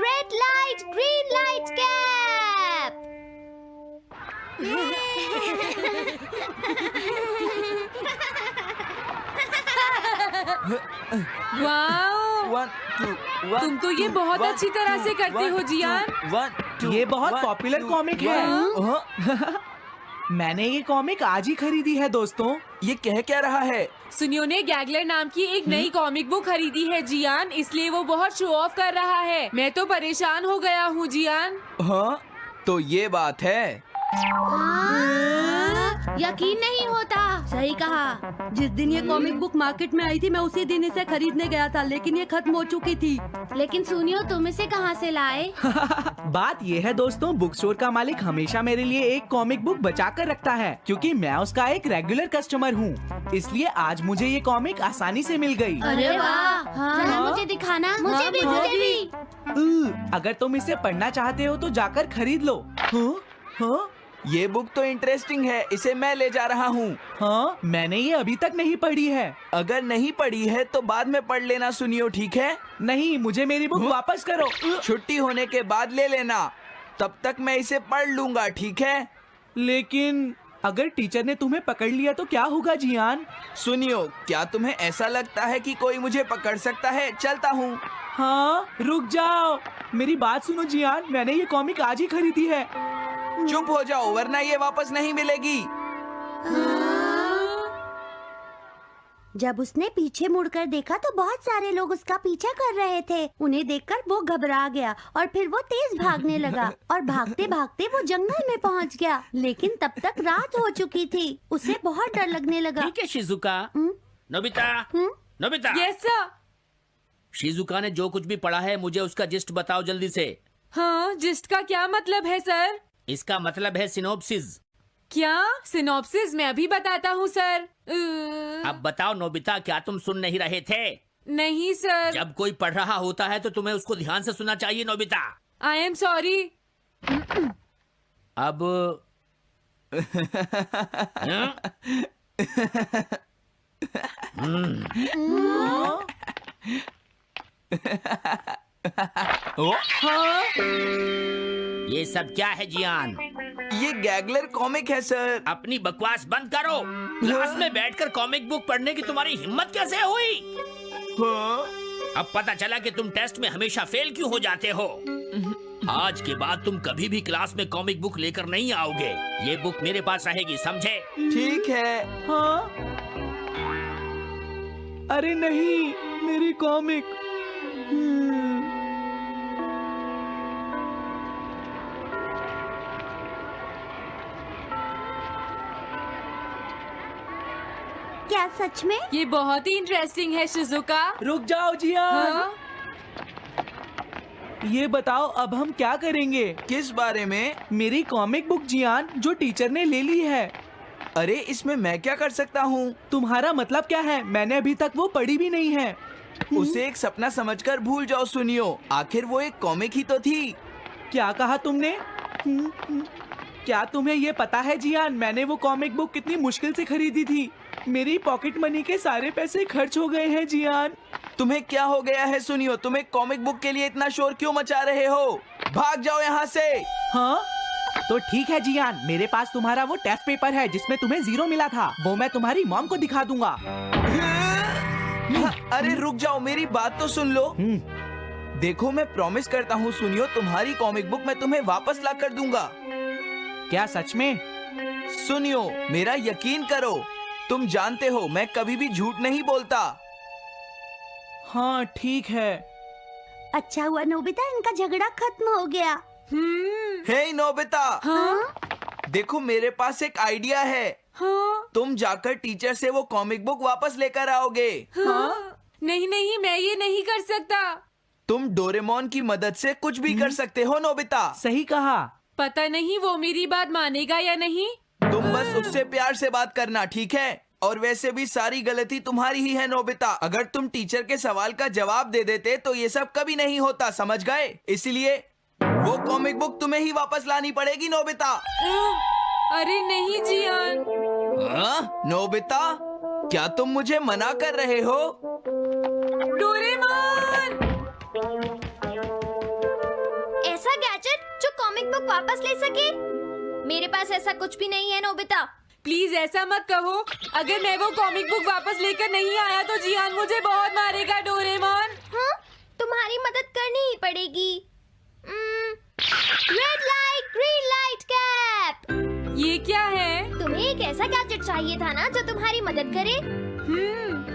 Red light, green light cap. Wow, तुम तो ये बहुत अच्छी तरह से करते हो जियान। ये बहुत पॉपुलर कॉमिक है। मैंने ये कॉमिक आज ही खरीदी है दोस्तों। ये कह क्या रहा है? सुनियो ने गैगलर नाम की एक नई कॉमिक बुक खरीदी है जियान, इसलिए वो बहुत शो ऑफ कर रहा है। मैं तो परेशान हो गया हूँ जियान। हाँ, तो ये बात है। यकीन नहीं होता। सही कहा। जिस दिन ये कॉमिक बुक मार्केट में आई थी मैं उसी दिन इसे खरीदने गया था, लेकिन ये खत्म हो चुकी थी। लेकिन सुनियो, तुम इसे कहाँ से लाए? बात ये है दोस्तों, बुक स्टोर का मालिक हमेशा मेरे लिए एक कॉमिक बुक बचा कर रखता है, क्योंकि मैं उसका एक रेगुलर कस्टमर हूँ। इसलिए आज मुझे ये कॉमिक आसानी से मिल गई। अरे वाह! जरा मुझे दिखाना। मुझे भी। अगर तुम इसे पढ़ना चाहते हो तो जाकर खरीद लो। हाँ? ये बुक तो इंटरेस्टिंग है, इसे मैं ले जा रहा हूँ। हाँ, मैंने ये अभी तक नहीं पढ़ी है। अगर नहीं पढ़ी है तो बाद में पढ़ लेना सुनियो, ठीक है? नहीं, मुझे मेरी बुक वापस करो। छुट्टी होने के बाद ले लेना, तब तक मैं इसे पढ़ लूंगा, ठीक है? लेकिन अगर टीचर ने तुम्हें पकड़ लिया तो क्या होगा जियान? सुनियो, क्या तुम्हें ऐसा लगता है कि कोई मुझे पकड़ सकता है? चलता हूँ। हाँ, रुक जाओ, मेरी बात सुनो जियान, मैंने ये कॉमिक आज ही खरीदी है। चुप हो जाओ, वरना ये वापस नहीं मिलेगी। जब उसने पीछे मुड़कर देखा तो बहुत सारे लोग उसका पीछा कर रहे थे। उन्हें देखकर वो घबरा गया और फिर वो तेज भागने लगा और भागते भागते वो जंगल में पहुंच गया। लेकिन तब तक रात हो चुकी थी। उसे बहुत डर लगने लगा। ठीक है Shizuka. Nobita, Nobita. Yes sir. Shizuka ने जो कुछ भी पढ़ा है मुझे उसका जिस्ट बताओ जल्दी से। हाँ, जिस्ट का क्या मतलब है सर? इसका मतलब है सिनोप्सिस। क्या? सिनॉप्सिस मैं अभी बताता हूँ सर। अब बताओ नोबिता, क्या तुम सुन नहीं रहे थे? नहीं सर। जब कोई पढ़ रहा होता है तो तुम्हें उसको ध्यान से सुनना चाहिए नोबिता। I am sorry. अब ये सब क्या है जियान? ये गैगलर कॉमिक है सर। अपनी बकवास बंद करो। क्लास में बैठकर कॉमिक बुक पढ़ने की तुम्हारी हिम्मत कैसे हुई? अब पता चला कि तुम टेस्ट में हमेशा फेल क्यों हो जाते हो। आज के बाद तुम कभी भी क्लास में कॉमिक बुक लेकर नहीं आओगे। ये बुक मेरे पास रहेगी, समझे? ठीक है। हाँ? अरे नहीं, मेरी कॉमिक। क्या सच में? ये बहुत ही इंटरेस्टिंग है शिजुका। रुक जाओ जियान। हाँ? ये बताओ अब हम क्या करेंगे? किस बारे में? मेरी कॉमिक बुक जियान, जो टीचर ने ले ली है। अरे इसमें मैं क्या कर सकता हूँ? तुम्हारा मतलब क्या है? मैंने अभी तक वो पढ़ी भी नहीं है। उसे एक सपना समझकर भूल जाओ सुनियो, आखिर वो एक कॉमिक ही तो थी। क्या कहा तुमने? क्या तुम्हें ये पता है जियान, मैंने वो कॉमिक बुक कितनी मुश्किल से खरीदी थी। मेरी पॉकेट मनी के सारे पैसे खर्च हो गए हैं जियान। तुम्हें क्या हो गया है सुनियो? तुम एक कॉमिक बुक के लिए इतना शोर क्यों मचा रहे हो? भाग जाओ यहाँ से। हाँ? तो ठीक है जियान, मेरे पास तुम्हारा वो टेस्ट पेपर है जिसमें तुम्हें 0 मिला था। वो मैं तुम्हारी मॉम को दिखा दूंगा। अरे रुक जाओ, मेरी बात तो सुन लो। देखो, मैं प्रॉमिस करता हूँ सुनियो, तुम्हारी कॉमिक बुक मैं तुम्हें वापस ला कर दूंगा। क्या सच में? सुनियो, मेरा यकीन करो, तुम जानते हो मैं कभी भी झूठ नहीं बोलता। हाँ ठीक है। अच्छा हुआ नोबिता, इनका झगड़ा खत्म हो गया। हे नोबिता। हाँ? देखो, मेरे पास एक आइडिया है। हाँ? तुम जाकर टीचर से वो कॉमिक बुक वापस लेकर आओगे। हाँ? नहीं नहीं, मैं ये नहीं कर सकता। तुम डोरेमोन की मदद से कुछ भी कर सकते हो नोबिता। सही कहा। पता नहीं वो मेरी बात मानेगा या नहीं। तुम बस उससे प्यार से बात करना, ठीक है? और वैसे भी सारी गलती तुम्हारी ही है नोबिता। अगर तुम टीचर के सवाल का जवाब दे देते तो ये सब कभी नहीं होता, समझ गए? इसलिए वो कॉमिक बुक तुम्हें ही वापस लानी पड़ेगी नोबिता। अरे नहीं जियान। नोबिता, क्या तुम मुझे मना कर रहे हो? डोरेमोन! बुक वापस ले सके? मेरे पास ऐसा कुछ भी नहीं है नोबिता। प्लीज ऐसा मत कहो। अगर मैं वो कॉमिक बुक वापस लेकर नहीं आया तो जियान मुझे बहुत मारेगा डोरेमोन। हाँ, तुम्हारी मदद करनी ही पड़ेगी। Red light green light cap. ये क्या है? तुम्हें एक ऐसा गैजेट चाहिए था ना जो तुम्हारी मदद करे।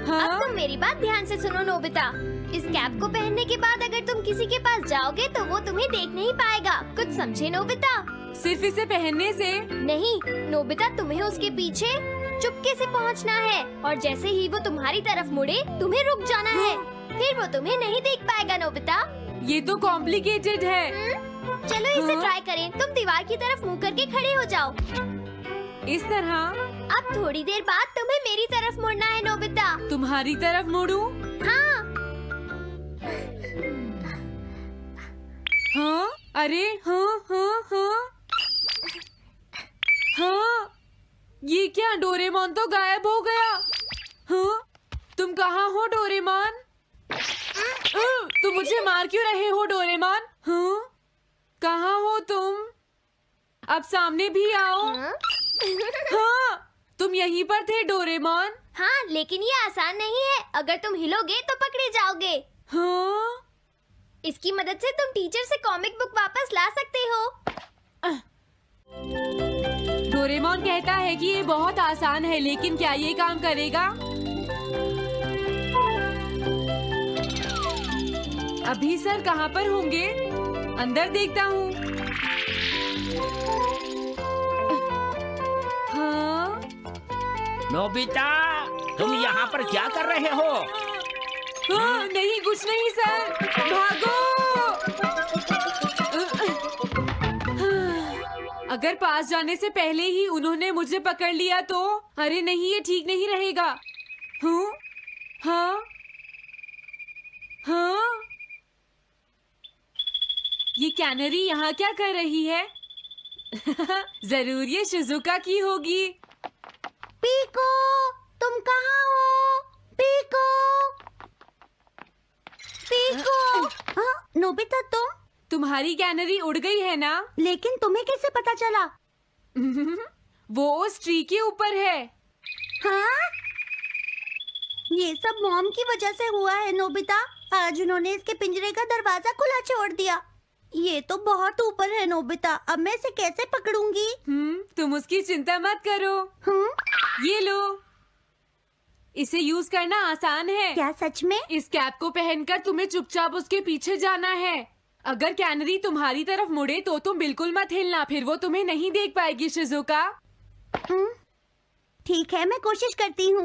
हाँ? अब तुम मेरी बात ध्यान से सुनो नोबिता। इस कैप को पहनने के बाद अगर तुम किसी के पास जाओगे तो वो तुम्हें देख नहीं पाएगा। कुछ समझे नोबिता? सिर्फ इसे पहनने से? नहीं नोबिता, तुम्हें उसके पीछे चुपके से पहुंचना है और जैसे ही वो तुम्हारी तरफ मुड़े तुम्हें रुक जाना है। फिर वो तुम्हें नहीं देख पाएगा नोबिता। ये तो कॉम्प्लिकेटेड है। चलो इसे ट्राई करें। तुम दीवार की तरफ मुंह करके खड़े हो जाओ। इस तरह? अब थोड़ी देर बाद तुम्हें मेरी तरफ मुड़ना है नोबिता। तुम्हारी तरफ मुड़ूं? हाँ। हाँ? अरे हाँ हाँ हाँ हाँ, ये क्या? डोरेमोन तो गायब हो गया। हाँ? तुम कहाँ हो डोरेमोन? तुम मुझे मार क्यों रहे हो डोरेमोन? हाँ? कहाँ हो तुम? अब सामने भी आओ। हाँ, तुम यहीं पर थे डोरेमोन। हाँ, लेकिन ये आसान नहीं है। अगर तुम हिलोगे तो पकड़े जाओगे। हाँ? इसकी मदद से तुम टीचर से कॉमिक बुक वापस ला सकते हो। डोरेमोन कहता है कि ये बहुत आसान है, लेकिन क्या ये काम करेगा? अभी सर कहाँ पर होंगे? अंदर देखता हूँ। हाँ? नोबिता, तुम यहाँ पर क्या कर रहे हो? हाँ, नहीं कुछ नहीं सर। भागो! अगर पास जाने से पहले ही उन्होंने मुझे पकड़ लिया तो? अरे नहीं, ये ठीक नहीं रहेगा। हाँ? हाँ? हाँ? ये कैनरी यहाँ क्या कर रही है? जरूर ये शिजुका की होगी। पीको, तुम कहाँ हो? Pico, pico. हाँ, नोबिता तुम? तुम्हारी कैनरी उड़ गई है ना? लेकिन तुम्हें कैसे पता चला? वो उस ट्री के ऊपर है। हाँ? ये सब मॉम की वजह से हुआ है नोबिता। आज उन्होंने इसके पिंजरे का दरवाजा खुला छोड़ दिया। ये तो बहुत ऊपर है नोबिता। अब मैं इसे कैसे पकड़ूंगी? तुम उसकी चिंता मत करो। ये लो, इसे यूज करना आसान है। क्या सच में? इस कैप को पहनकर तुम्हें चुपचाप उसके पीछे जाना है। अगर कैनरी तुम्हारी तरफ मुड़े तो तुम बिल्कुल मत हिलना, फिर वो तुम्हें नहीं देख पाएगी शिजुका। ठीक है, मैं कोशिश करती हूँ।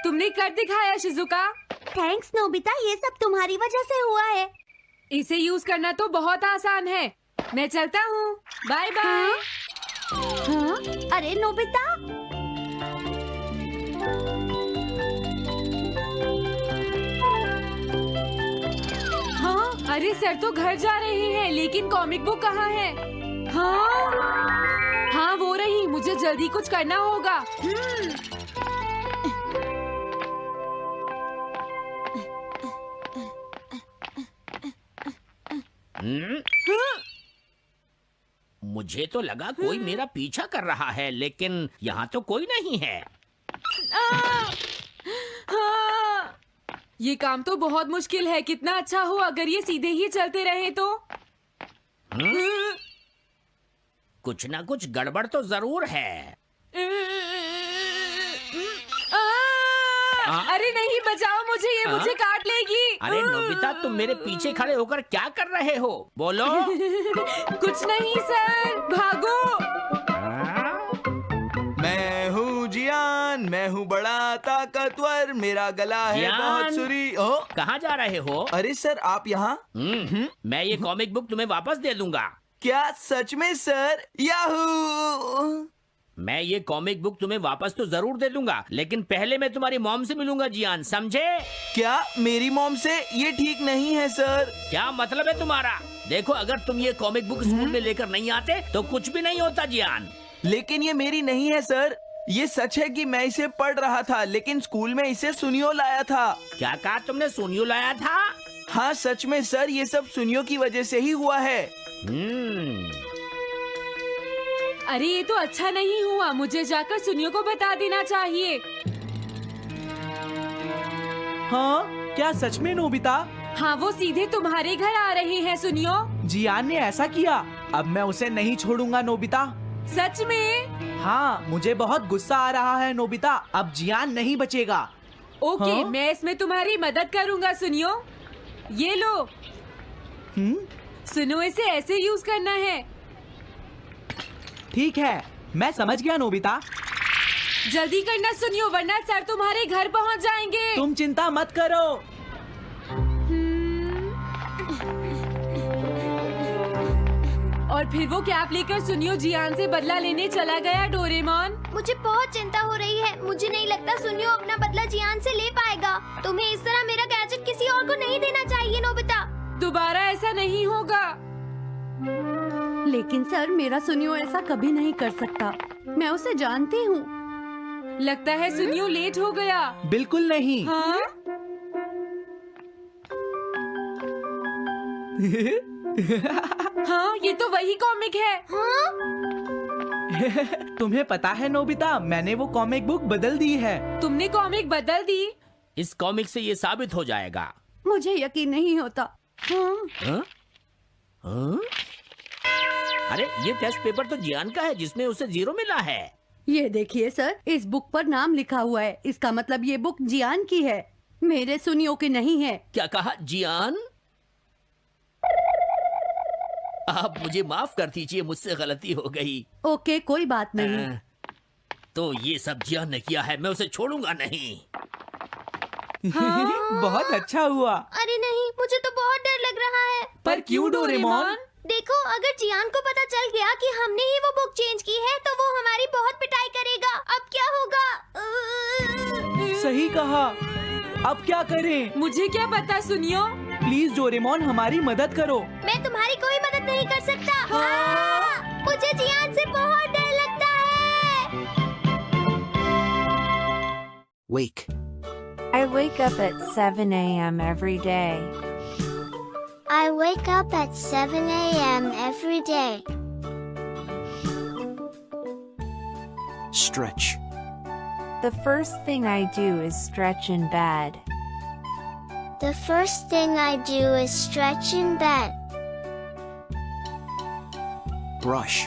तुमने कर दिखाया शिजुका। थैंक्स नोबिता, ये सब तुम्हारी वजह से हुआ है। इसे यूज करना तो बहुत आसान है। मैं चलता हूँ। Bye bye. हाँ? अरे नोबिता, हाँ? अरे सर तो घर जा रहे हैं, लेकिन कॉमिक बुक कहाँ है? हाँ? हाँ वो रही। मुझे जल्दी कुछ करना होगा। मुझे तो लगा कोई मेरा पीछा कर रहा है, लेकिन यहाँ तो कोई नहीं है। हाँ! ये काम तो बहुत मुश्किल है। कितना अच्छा हो अगर ये सीधे ही चलते रहे तो। कुछ ना कुछ गड़बड़ तो जरूर है। अरे नहीं, बचाओ मुझे, ये मुझे काट लेगी। अरे नोबिता, तुम मेरे पीछे खड़े होकर क्या कर रहे हो? बोलो। कुछ नहीं सर, भागो। मैं हूँ जियान, मैं हूँ बड़ा ताकतवर, मेरा गला है जियान! बहुत सुरी। कहाँ जा रहे हो? अरे सर, आप यहाँ? मैं ये कॉमिक बुक तुम्हें वापस दे दूंगा। क्या सच में सर? याहू! मैं ये कॉमिक बुक तुम्हें वापस तो जरूर दे दूंगा, लेकिन पहले मैं तुम्हारी मॉम से मिलूंगा जियान, समझे? क्या मेरी मॉम से? ये ठीक नहीं है सर। क्या मतलब है तुम्हारा? देखो, अगर तुम ये कॉमिक बुक स्कूल में लेकर नहीं आते तो कुछ भी नहीं होता जियान। लेकिन ये मेरी नहीं है सर। ये सच है कि मैं इसे पढ़ रहा था, लेकिन स्कूल में इसे सुनियो लाया था। क्या कहा तुमने? सुनियो लाया था? हाँ सच में सर, ये सब सुनियो की वजह से ही हुआ है। अरे ये तो अच्छा नहीं हुआ, मुझे जाकर सुनियो को बता देना चाहिए। हाँ, क्या सच में नोबिता? हाँ, वो सीधे तुम्हारे घर आ रहे हैं सुनियो। जियान ने ऐसा किया। अब मैं उसे नहीं छोड़ूंगा नोबिता। सच में? हाँ, मुझे बहुत गुस्सा आ रहा है नोबिता। अब जियान नहीं बचेगा। ओके, हाँ? मैं इसमें तुम्हारी मदद करूँगा सुनियो। ये लो। सुनो, इसे ऐसे यूज करना है। ठीक है, मैं समझ गया नोबिता। जल्दी करना सुनियो, वरना सर तुम्हारे घर पहुंच जाएंगे। तुम चिंता मत करो। और फिर वो कैप लेकर सुनियो जियान से बदला लेने चला गया। डोरेमोन, मुझे बहुत चिंता हो रही है। मुझे नहीं लगता सुनियो अपना बदला जियान से ले पाएगा। तुम्हें इस तरह मेरा गैजेट किसी और को नहीं देना चाहिए नोबिता। दोबारा ऐसा नहीं होगा। लेकिन सर, मेरा सुनियो ऐसा कभी नहीं कर सकता। मैं उसे जानती हूँ। लगता है सुनियो लेट हो गया। बिल्कुल नहीं। हाँ? हाँ, ये तो वही कॉमिक है। हाँ? तुम्हें पता है नोबिता, मैंने वो कॉमिक बुक बदल दी है। तुमने कॉमिक बदल दी? इस कॉमिक से ये साबित हो जाएगा। मुझे यकीन नहीं होता। हाँ? हाँ? हाँ? अरे, ये टेस्ट पेपर तो जियान का है, जिसमें उसे 0 मिला है। ये देखिए सर, इस बुक पर नाम लिखा हुआ है। इसका मतलब ये बुक जियान की है, मेरे सुनियो की नहीं है। क्या कहा? जियान? आप मुझे माफ कर दीजिए, मुझसे गलती हो गई। ओके, कोई बात नहीं। तो ये सब जियान ने किया है, मैं उसे छोड़ूंगा नहीं। बहुत अच्छा हुआ। अरे नहीं, मुझे तो बहुत डर लग रहा है। पर क्यों डोरेमोन? देखो, अगर जियान को पता चल गया कि हमने ही वो बुक चेंज की है तो वो हमारी बहुत पिटाई करेगा। अब क्या होगा? सही कहा। अब क्या करें? मुझे क्या पता सुनियो। प्लीज डोरेमोन, हमारी मदद करो। मैं तुम्हारी कोई मदद नहीं कर सकता। मुझे जियान से बहुत डर लगता है। Wake. I wake up at 7 a.m. every day. I wake up at 7 a.m. every day. Stretch. The first thing I do is stretch in bed. The first thing I do is stretch in bed. Brush.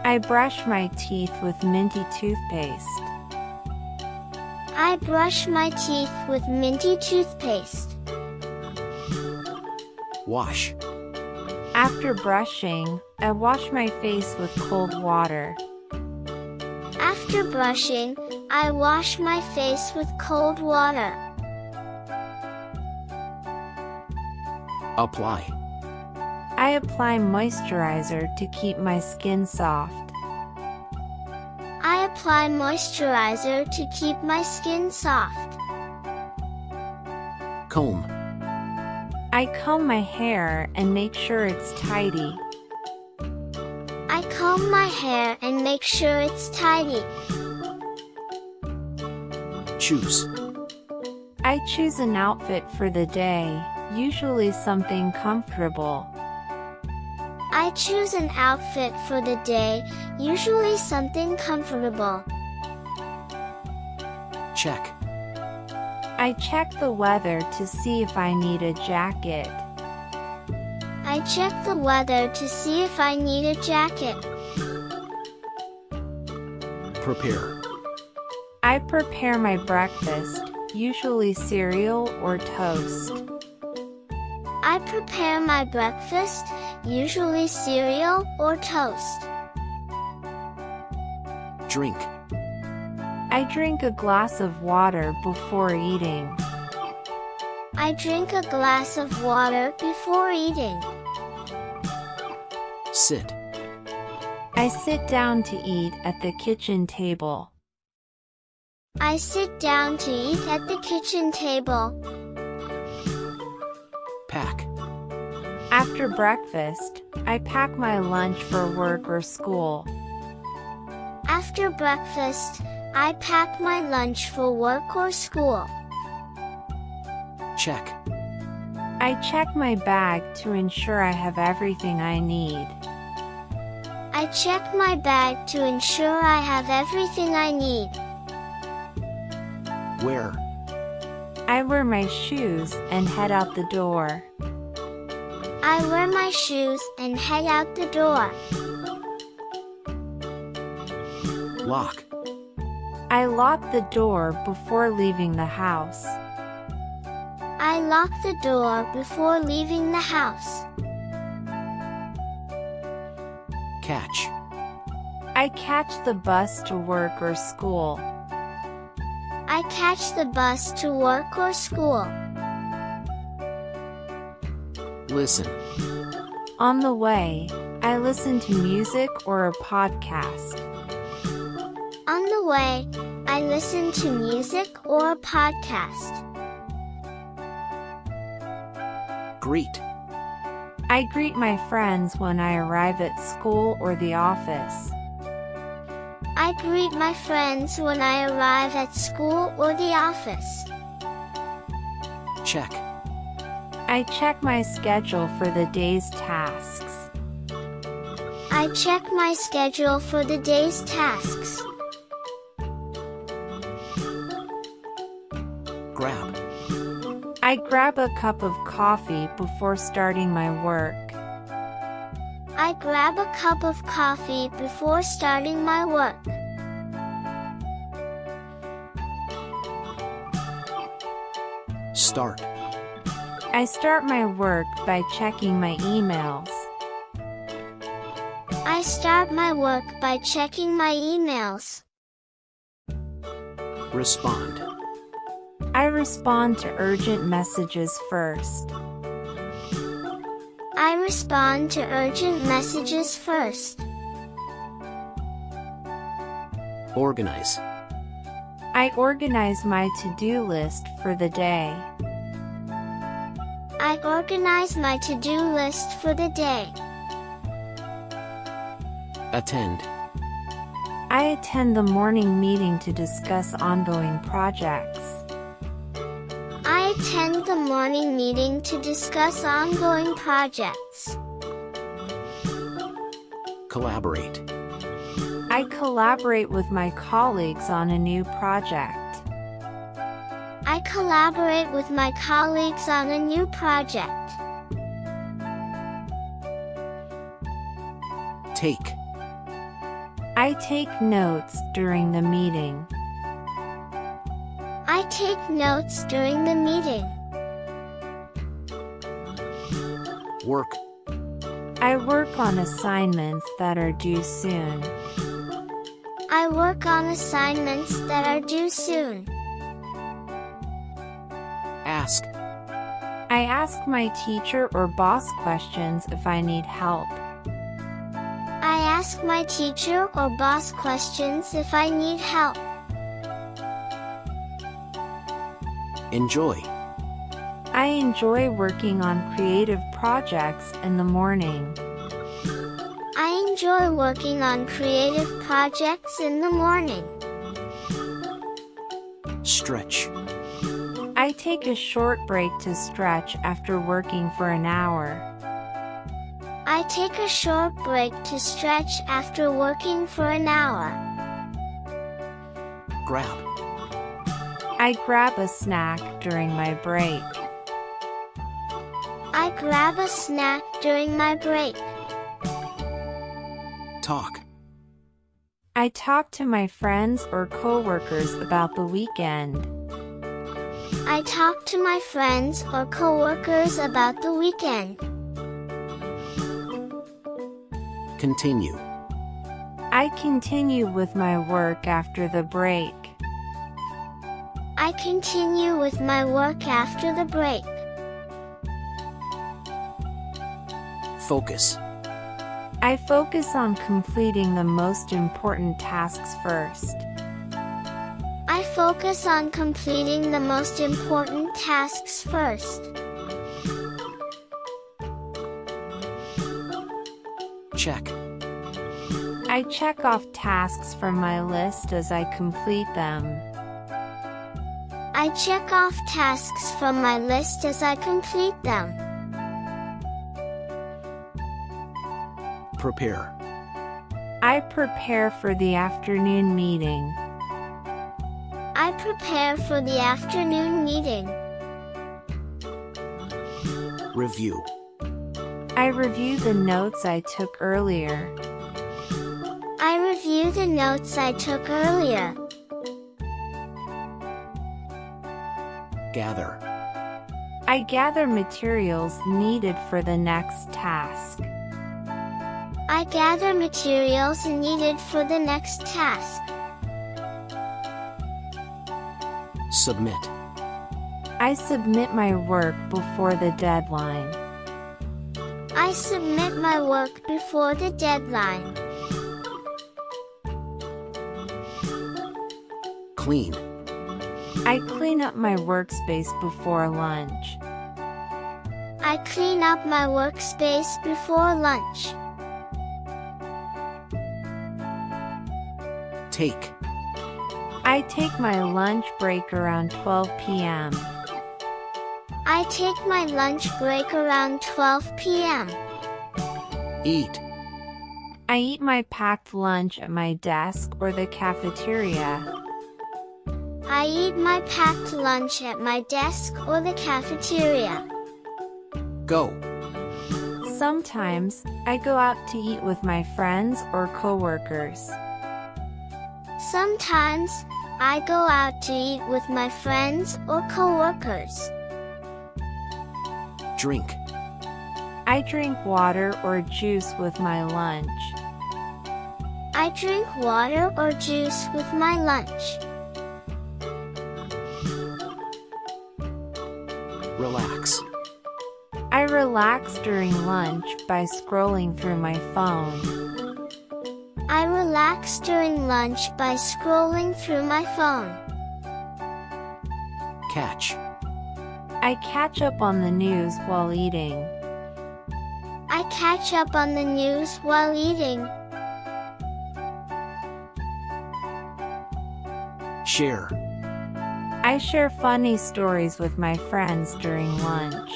I brush my teeth with minty toothpaste. I brush my teeth with minty toothpaste. Wash. After brushing, I wash my face with cold water. After brushing, I wash my face with cold water. Apply. I apply moisturizer to keep my skin soft. I apply moisturizer to keep my skin soft. Comb. I comb my hair and make sure it's tidy. I comb my hair and make sure it's tidy. Choose. I choose an outfit for the day, usually something comfortable. I choose an outfit for the day, usually something comfortable. Check. I check the weather to see if I need a jacket. I check the weather to see if I need a jacket. Prepare. I prepare my breakfast, usually cereal or toast. I prepare my breakfast, usually cereal or toast. Drink. I drink a glass of water before eating. I drink a glass of water before eating. Sit. I sit down to eat at the kitchen table. I sit down to eat at the kitchen table. Pack. After breakfast, I pack my lunch for work or school. After breakfast, I pack my lunch for work or school. Check. I check my bag to ensure I have everything I need. I check my bag to ensure I have everything I need. Wear. I wear my shoes and head out the door. I wear my shoes and head out the door. Lock. I lock the door before leaving the house. I lock the door before leaving the house. Catch. I catch the bus to work or school. I catch the bus to work or school. Listen. On the way, I listen to music or a podcast. On the way, I listen to music or a podcast. Greet. I greet my friends when I arrive at school or the office. I greet my friends when I arrive at school or the office. Check. I check my schedule for the day's tasks. I check my schedule for the day's tasks. Grab. I grab a cup of coffee before starting my work. I grab a cup of coffee before starting my work. Start. I start my work by checking my emails. I start my work by checking my emails. Respond. I respond to urgent messages first. I respond to urgent messages first. Organize. I organize my to-do list for the day. I organize my to-do list for the day. Attend. I attend the morning meeting to discuss ongoing projects. I attend the morning meeting to discuss ongoing projects. Collaborate. I collaborate with my colleagues on a new project. I collaborate with my colleagues on a new project. Take. I take notes during the meeting. I take notes during the meeting. Work. I work on assignments that are due soon. I work on assignments that are due soon. Ask. I ask my teacher or boss questions if I need help. I ask my teacher or boss questions if I need help. Enjoy. I enjoy working on creative projects in the morning. I enjoy working on creative projects in the morning. Stretch. I take a short break to stretch after working for an hour. I take a short break to stretch after working for an hour. Grab. I grab a snack during my break. I grab a snack during my break. Talk. I talk to my friends or coworkers about the weekend. I talk to my friends or coworkers about the weekend. Continue. I continue with my work after the break. I continue with my work after the break. Focus. I focus on completing the most important tasks first. I focus on completing the most important tasks first. Check. I check off tasks from my list as I complete them. I check off tasks from my list as I complete them. Prepare. I prepare for the afternoon meeting. I prepare for the afternoon meeting. Review. I review the notes I took earlier. I review the notes I took earlier. Gather. I gather materials needed for the next task. I gather materials needed for the next task. Submit. I submit my work before the deadline. I submit my work before the deadline. Clean. I clean up my workspace before lunch. I clean up my workspace before lunch. Take. I take my lunch break around 12 p.m. I take my lunch break around 12 p.m. Eat. I eat my packed lunch at my desk or the cafeteria. I eat my packed lunch at my desk or the cafeteria. Go. Sometimes, I go out to eat with my friends or coworkers. Sometimes, I go out to eat with my friends or coworkers. Drink. I drink water or juice with my lunch. I drink water or juice with my lunch. Relax. I relax during lunch by scrolling through my phone. I relax during lunch by scrolling through my phone. Catch. I catch up on the news while eating. I catch up on the news while eating. Share. I share funny stories with my friends during lunch.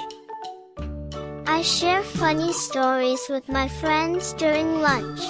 I share funny stories with my friends during lunch.